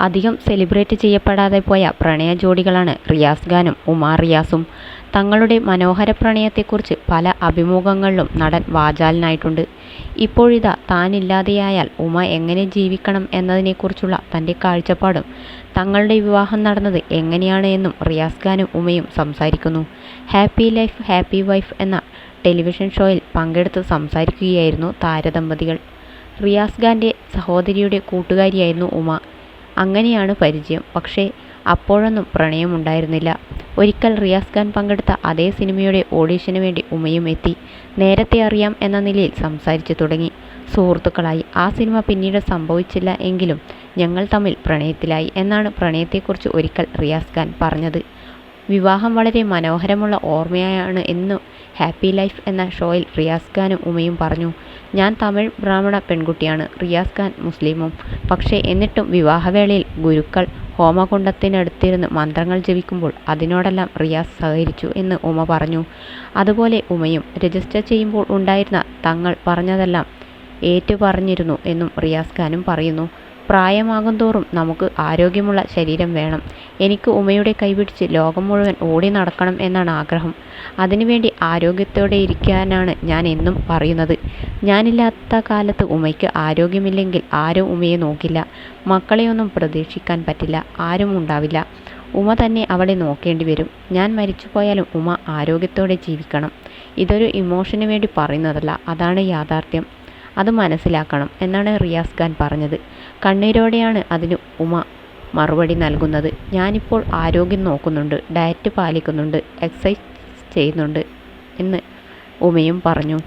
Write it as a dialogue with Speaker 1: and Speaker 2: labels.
Speaker 1: അധികം സെലിബ്രേറ്റ് ചെയ്യപ്പെടാതെ പോയ പ്രണയ ജോഡികളാണ് റിയാസ് ഖാനും ഉമ റിയാസും. തങ്ങളുടെ മനോഹര പ്രണയത്തെക്കുറിച്ച് പല അഭിമുഖങ്ങളിലും നടൻ വാചാലനായിട്ടുണ്ട്. ഇപ്പോഴിതാ താനില്ലാതെയായാൽ ഉമ എങ്ങനെ ജീവിക്കണം എന്നതിനെക്കുറിച്ചുള്ള തൻ്റെ കാഴ്ചപ്പാടും തങ്ങളുടെ വിവാഹം നടന്നത് എങ്ങനെയാണ് എന്നും റിയാസ് ഖാനും ഉമയും സംസാരിക്കുന്നു. ഹാപ്പി ലൈഫ് ഹാപ്പി വൈഫ് എന്ന ടെലിവിഷൻ ഷോയിൽ പങ്കെടുത്ത് സംസാരിക്കുകയായിരുന്നു താരദമ്പതികൾ. റിയാസ് ഖാൻ്റെ സഹോദരിയുടെ കൂട്ടുകാരിയായിരുന്നു ഉമ. അങ്ങനെയാണ് പരിചയം. പക്ഷേ അപ്പോഴൊന്നും പ്രണയമുണ്ടായിരുന്നില്ല. ഒരിക്കൽ റിയാസ് ഖാൻ പങ്കെടുത്ത അതേ സിനിമയുടെ ഓഡിഷന് വേണ്ടി ഉമയും എത്തി. നേരത്തെ അറിയാം എന്ന നിലയിൽ സംസാരിച്ചു തുടങ്ങി. സുഹൃത്തുക്കളായി. ആ സിനിമ പിന്നീട് സംഭവിച്ചില്ല എങ്കിലും ഞങ്ങൾ തമ്മിൽ പ്രണയത്തിലായി എന്നാണ് പ്രണയത്തെക്കുറിച്ച് ഒരിക്കൽ റിയാസ് ഖാൻ പറഞ്ഞത്. വിവാഹം വളരെ മനോഹരമുള്ള ഓർമ്മയാണ് എന്ന് ഹാപ്പി ലൈഫ് എന്ന ഷോയിൽ റിയാസ് ഖാനും ഉമയും പറഞ്ഞു. ഞാൻ തമിഴ് ബ്രാഹ്മണ പെൺകുട്ടിയാണ്, റിയാസ് ഖാൻ മുസ്ലിമും. പക്ഷേ എന്നിട്ടും വിവാഹവേളയിൽ ഗുരുക്കൾ ഹോമകുണ്ഡത്തിനടുത്തിരുന്ന് മന്ത്രങ്ങൾ ജപിക്കുമ്പോൾ അതിനോടെല്ലാം റിയാസ് സഹകരിച്ചു എന്ന് ഉമ പറഞ്ഞു. അതുപോലെ ഉമയും രജിസ്റ്റർ ചെയ്യുമ്പോൾ ഉണ്ടായിരുന്ന തങ്ങൾ പറഞ്ഞതെല്ലാം ഏറ്റുപറഞ്ഞിരുന്നു എന്നും റിയാസ് ഖാനും പറയുന്നു. പ്രായമാകുന്തോറും നമുക്ക് ആരോഗ്യമുള്ള ശരീരം വേണം. എനിക്ക് ഉമയുടെ കൈപിടിച്ച് ലോകം മുഴുവൻ ഓടി നടക്കണം എന്നാണ് ആഗ്രഹം. അതിനുവേണ്ടി ആരോഗ്യത്തോടെ ഇരിക്കാനാണ് ഞാൻ എന്നും പറയുന്നത്. ഞാനില്ലാത്ത കാലത്ത് ഉമയ്ക്ക് ആരോഗ്യമില്ലെങ്കിൽ ആരും ഉമയെ നോക്കില്ല. മക്കളെയൊന്നും പ്രതീക്ഷിക്കാൻ പറ്റില്ല. ആരും ഉണ്ടാവില്ല. ഉമ തന്നെ അവളെ നോക്കേണ്ടി വരും. ഞാൻ മരിച്ചുപോയാലും ഉമ ആരോഗ്യത്തോടെ ജീവിക്കണം. ഇതൊരു ഇമോഷന് വേണ്ടി പറയുന്നതല്ല, അതാണ് യാഥാർത്ഥ്യം. അത് മനസ്സിലാക്കണം എന്നാണ് റിയാസ് ഖാൻ പറഞ്ഞത്. കണ്ണീരോടെയാണ് അതിന് ഉമ മറുപടി നൽകുന്നത്. ഞാനിപ്പോൾ ആരോഗ്യം നോക്കുന്നുണ്ട്, ഡയറ്റ് പാലിക്കുന്നുണ്ട്, എക്സസൈസ് ചെയ്യുന്നുണ്ട് എന്ന് ഉമയും പറഞ്ഞു.